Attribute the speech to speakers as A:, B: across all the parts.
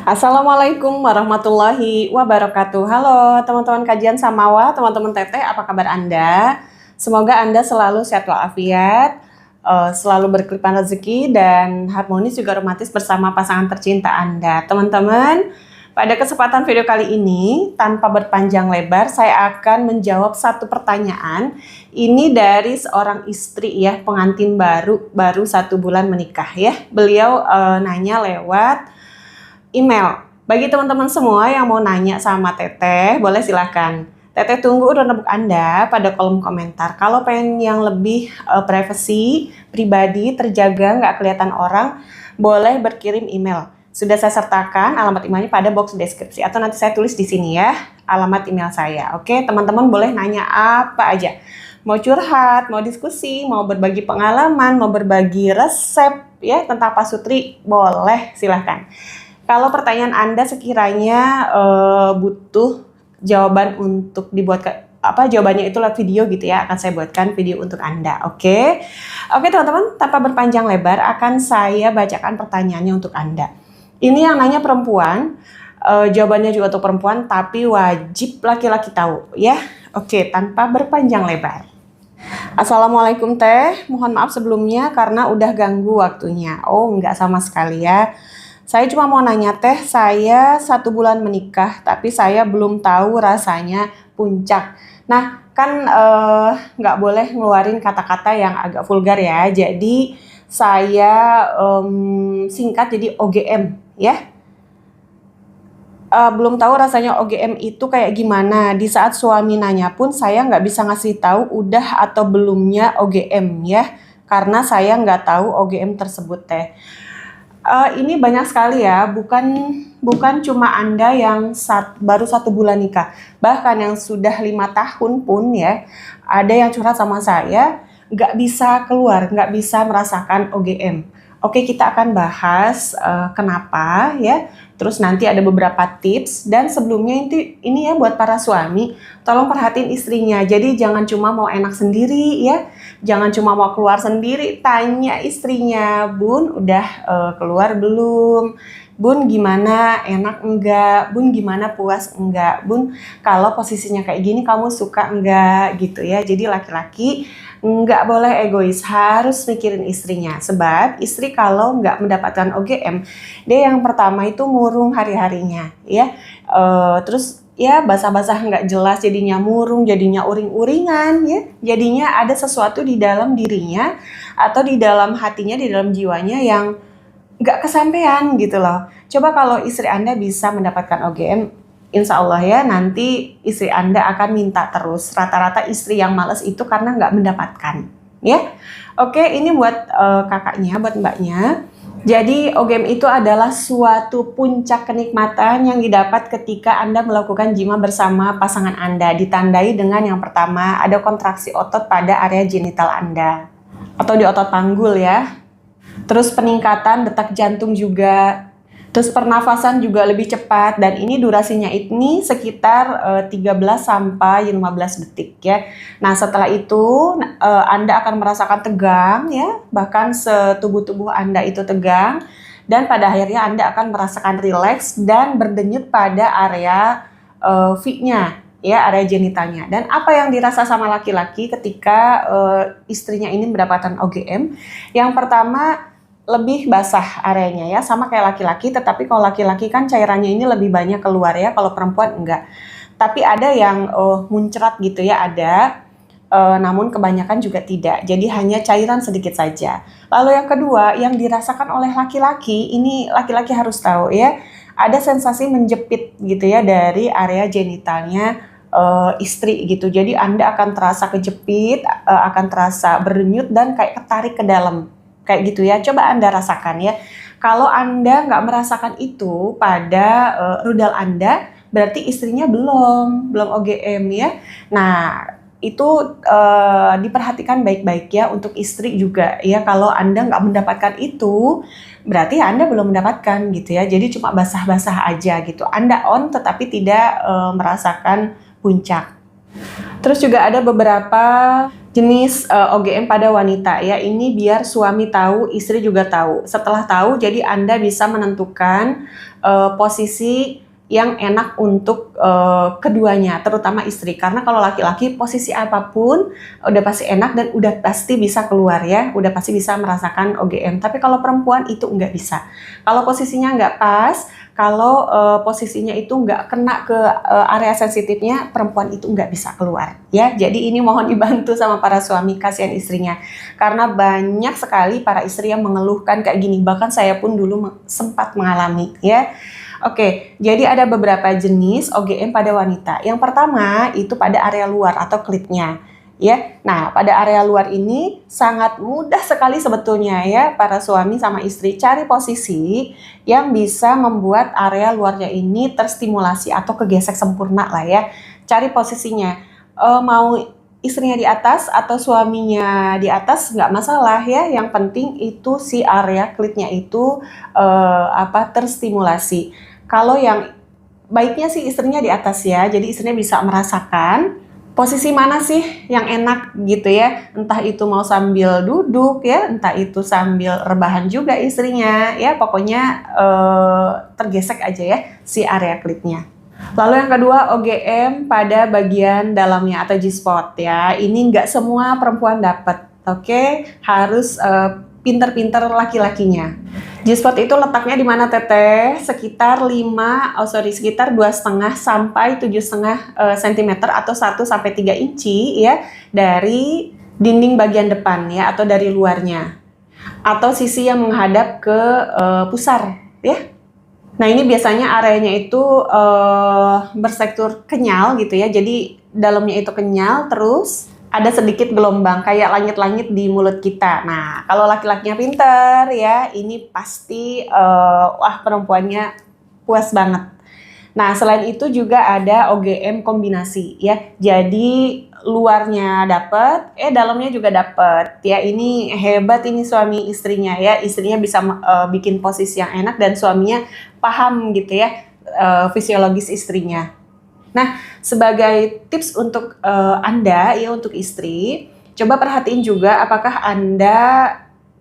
A: Assalamualaikum warahmatullahi wabarakatuh. Halo teman-teman kajian Samawa, teman-teman Teteh, apa kabar Anda? Semoga Anda selalu sehat walafiat, selalu berkelimpahan rezeki dan harmonis juga romantis bersama pasangan tercinta Anda. Teman-teman, pada kesempatan video kali ini, tanpa berpanjang lebar, saya akan menjawab satu pertanyaan. Ini dari seorang istri ya, pengantin baru 1 bulan menikah ya. Beliau nanya lewat email. Bagi teman-teman semua yang mau nanya sama Teteh, boleh silahkan. Teteh tunggu udah nebuk Anda pada kolom komentar. Kalau pengen yang lebih privasi, pribadi, terjaga, nggak kelihatan orang, boleh berkirim email. Sudah saya sertakan alamat emailnya pada box deskripsi atau nanti saya tulis di sini ya, alamat email saya. Oke, teman-teman boleh nanya apa aja. Mau curhat, mau diskusi, mau berbagi pengalaman, mau berbagi resep ya tentang Pak Sutri, boleh silahkan. Kalau pertanyaan Anda sekiranya butuh jawaban untuk jawabannya itu lewat video gitu ya, akan saya buatkan video untuk Anda, oke? Oke teman-teman, tanpa berpanjang lebar akan saya bacakan pertanyaannya untuk Anda. Ini yang nanya perempuan, jawabannya juga untuk perempuan, tapi wajib laki-laki tahu ya. Oke, tanpa berpanjang lebar. Assalamualaikum Teh, mohon maaf sebelumnya karena udah ganggu waktunya. Oh, enggak sama sekali ya. Saya cuma mau nanya Teh, saya 1 bulan menikah, tapi saya belum tahu rasanya puncak. Nah, kan nggak boleh ngeluarin kata-kata yang agak vulgar ya. Jadi saya singkat jadi OGM ya. Belum tahu rasanya OGM itu kayak gimana. Di saat suami nanya pun saya nggak bisa ngasih tahu udah atau belumnya OGM ya. Karena saya nggak tahu OGM tersebut Teh. Ini banyak sekali ya, bukan cuma Anda yang baru 1 bulan nikah, bahkan yang sudah 5 tahun pun ya, ada yang curhat sama saya, nggak bisa keluar, nggak bisa merasakan OGM. Oke, kita akan bahas kenapa ya, terus nanti ada beberapa tips, dan sebelumnya ini ya buat para suami, tolong perhatiin istrinya, jadi jangan cuma mau enak sendiri ya, jangan cuma mau keluar sendiri, tanya istrinya, Bun udah keluar belum? Bun gimana, enak enggak? Bun gimana, puas enggak? Bun kalau posisinya kayak gini kamu suka enggak? Gitu ya. Jadi laki-laki enggak boleh egois, harus mikirin istrinya. Sebab istri kalau enggak mendapatkan OGM, dia yang pertama itu murung hari-harinya ya. Terus ya basah-basah nggak jelas, jadinya murung, jadinya uring-uringan ya, jadinya ada sesuatu di dalam dirinya atau di dalam hatinya, di dalam jiwanya yang nggak kesampean gitu loh. Coba kalau istri Anda bisa mendapatkan OGM, insya Allah ya nanti istri Anda akan minta terus. Rata-rata istri yang males itu karena nggak mendapatkan ya. Oke, ini buat kakaknya, buat mbaknya. Jadi OGM itu adalah suatu puncak kenikmatan yang didapat ketika Anda melakukan jima bersama pasangan Anda. Ditandai dengan yang pertama, ada kontraksi otot pada area genital Anda atau di otot panggul ya. Terus peningkatan detak jantung juga. Terus pernafasan juga lebih cepat, dan ini durasinya ini sekitar 13 sampai 15 detik ya. Nah, setelah itu Anda akan merasakan tegang ya, bahkan setubuh-tubuh Anda itu tegang, dan pada akhirnya Anda akan merasakan rileks dan berdenyut pada area V-nya ya, area genitalnya. Dan apa yang dirasa sama laki-laki ketika istrinya ini mendapatkan OGM? Yang pertama, lebih basah areanya ya, sama kayak laki-laki, tetapi kalau laki-laki kan cairannya ini lebih banyak keluar ya, kalau perempuan enggak. Tapi ada yang muncrat gitu ya, ada, namun kebanyakan juga tidak, jadi hanya cairan sedikit saja. Lalu yang kedua, yang dirasakan oleh laki-laki, ini laki-laki harus tahu ya, ada sensasi menjepit gitu ya dari area genitalnya istri gitu. Jadi Anda akan terasa kejepit, akan terasa berdenyut dan kayak ketarik ke dalam. Kayak gitu ya, coba Anda rasakan ya. Kalau Anda nggak merasakan itu pada rudal Anda, berarti istrinya belum OGM ya. Nah, itu diperhatikan baik-baik ya untuk istri juga ya. Kalau Anda nggak mendapatkan itu, berarti Anda belum mendapatkan gitu ya. Jadi cuma basah-basah aja gitu. Anda on tetapi tidak merasakan puncak. Terus juga ada beberapa jenis OGM pada wanita ya. Ini biar suami tahu, istri juga tahu. Setelah tahu, jadi Anda bisa menentukan posisi yang enak untuk keduanya, terutama istri. Karena kalau laki-laki posisi apapun udah pasti enak dan udah pasti bisa keluar ya, udah pasti bisa merasakan OGM. Tapi kalau perempuan itu nggak bisa. Kalau posisinya nggak pas, kalau posisinya itu nggak kena ke area sensitifnya, perempuan itu nggak bisa keluar ya. Jadi ini mohon dibantu sama para suami, kasihan istrinya. Karena banyak sekali para istri yang mengeluhkan kayak gini, bahkan saya pun dulu sempat mengalami ya. Oke, jadi ada beberapa jenis OGM pada wanita. Yang pertama itu pada area luar atau klitnya. Ya, nah pada area luar ini sangat mudah sekali sebetulnya ya para suami sama istri cari posisi yang bisa membuat area luarnya ini terstimulasi atau kegesek sempurna lah ya. Cari posisinya, mau istrinya di atas atau suaminya di atas nggak masalah ya. Yang penting itu si area klitnya itu terstimulasi. Kalau yang baiknya sih istrinya di atas ya, jadi istrinya bisa merasakan posisi mana sih yang enak gitu ya. Entah itu mau sambil duduk ya, entah itu sambil rebahan juga istrinya ya. Pokoknya tergesek aja ya si area klitnya. Lalu yang kedua OGM pada bagian dalamnya atau G-spot ya. Ini nggak semua perempuan dapat, oke? Harus pinter-pinter laki-lakinya. G-spot itu letaknya di mana Teteh? Sekitar 2,5 sampai 7,5 cm atau 1 sampai 3 inci ya dari dinding bagian depan ya atau dari luarnya. Atau sisi yang menghadap ke pusar ya. Nah ini biasanya areanya itu bersektur kenyal gitu ya. Jadi dalamnya itu kenyal terus ada sedikit gelombang kayak langit-langit di mulut kita. Nah, kalau laki-lakinya pinter ya, ini pasti wah perempuannya puas banget. Nah, selain itu juga ada OGM kombinasi ya. Jadi luarnya dapet, dalamnya juga dapet. Ya, ini hebat ini suami istrinya ya. Istrinya bisa bikin posisi yang enak dan suaminya paham gitu ya fisiologis istrinya. Nah, sebagai tips untuk Anda ya untuk istri, coba perhatiin juga apakah Anda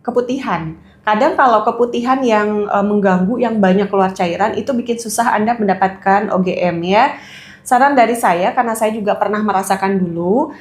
A: keputihan. Kadang kalau keputihan yang mengganggu, yang banyak keluar cairan, itu bikin susah Anda mendapatkan OGM ya. Saran dari saya, karena saya juga pernah merasakan dulu,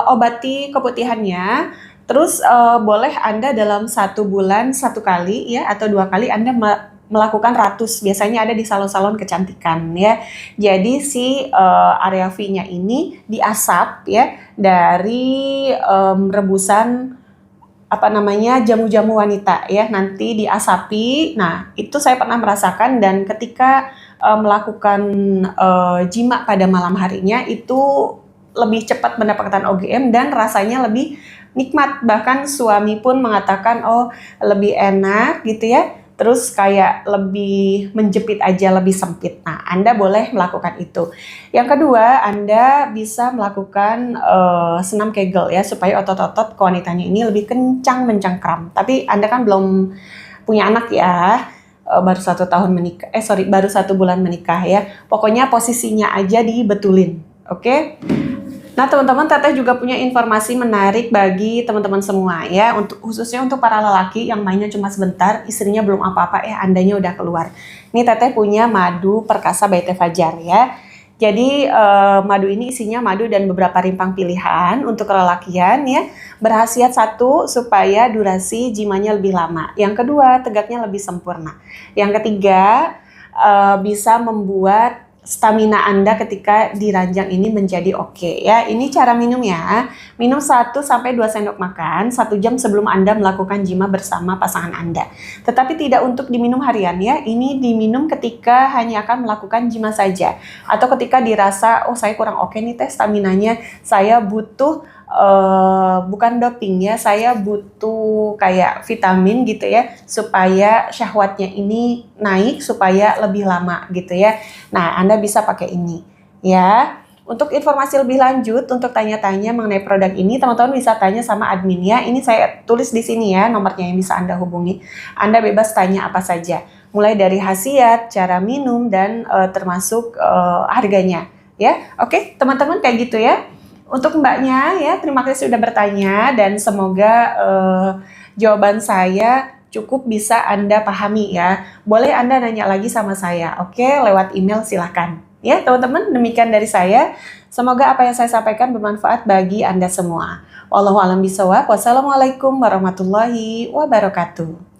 A: obati keputihannya. Terus boleh Anda dalam 1 bulan 1 kali ya atau 2 kali Anda melakukan ratus, biasanya ada di salon-salon kecantikan ya. Jadi si area V-nya ini diasap ya dari rebusan jamu-jamu wanita ya, nanti diasapi. Nah itu saya pernah merasakan dan ketika melakukan jima pada malam harinya itu lebih cepat mendapatkan OGM dan rasanya lebih nikmat, bahkan suami pun mengatakan oh lebih enak gitu ya. Terus kayak lebih menjepit aja, lebih sempit. Nah, Anda boleh melakukan itu. Yang kedua, Anda bisa melakukan senam Kegel ya, supaya otot-otot wanitanya ini lebih kencang mencengkram. Tapi Anda kan belum punya anak ya, baru 1 tahun menikah, baru 1 bulan menikah ya. Pokoknya posisinya aja dibetulin, oke? Nah teman-teman, Teteh juga punya informasi menarik bagi teman-teman semua ya, khususnya untuk para lelaki yang mainnya cuma sebentar, istrinya belum apa-apa andanya udah keluar. Ini Teteh punya madu perkasa by Teh Fajar ya. Jadi madu ini isinya madu dan beberapa rimpang pilihan untuk kelelakian ya. Berkhasiat 1 supaya durasi jimanya lebih lama. Yang kedua, tegaknya lebih sempurna. Yang ketiga, bisa membuat stamina Anda ketika diranjang ini menjadi oke ya. Ini cara minumnya. Minum 1 sampai 2 sendok makan 1 jam sebelum Anda melakukan jima bersama pasangan Anda. Tetapi tidak untuk diminum harian ya. Ini diminum ketika hanya akan melakukan jima saja atau ketika dirasa oh saya kurang oke nih staminanya, saya butuh bukan doping ya, saya butuh kayak vitamin gitu ya supaya syahwatnya ini naik supaya lebih lama gitu ya. Nah, Anda bisa pakai ini ya. Untuk informasi lebih lanjut, untuk tanya-tanya mengenai produk ini, teman-teman bisa tanya sama adminnya. Ini saya tulis di sini ya nomornya yang bisa Anda hubungi. Anda bebas tanya apa saja, mulai dari khasiat, cara minum dan termasuk harganya ya. Oke, teman-teman kayak gitu ya. Untuk mbaknya ya, terima kasih sudah bertanya dan semoga jawaban saya cukup bisa Anda pahami ya. Boleh Anda nanya lagi sama saya, oke? Lewat email silahkan. Ya teman-teman, demikian dari saya. Semoga apa yang saya sampaikan bermanfaat bagi Anda semua. Wallahu a'lam bishawab. Wassalamualaikum warahmatullahi wabarakatuh.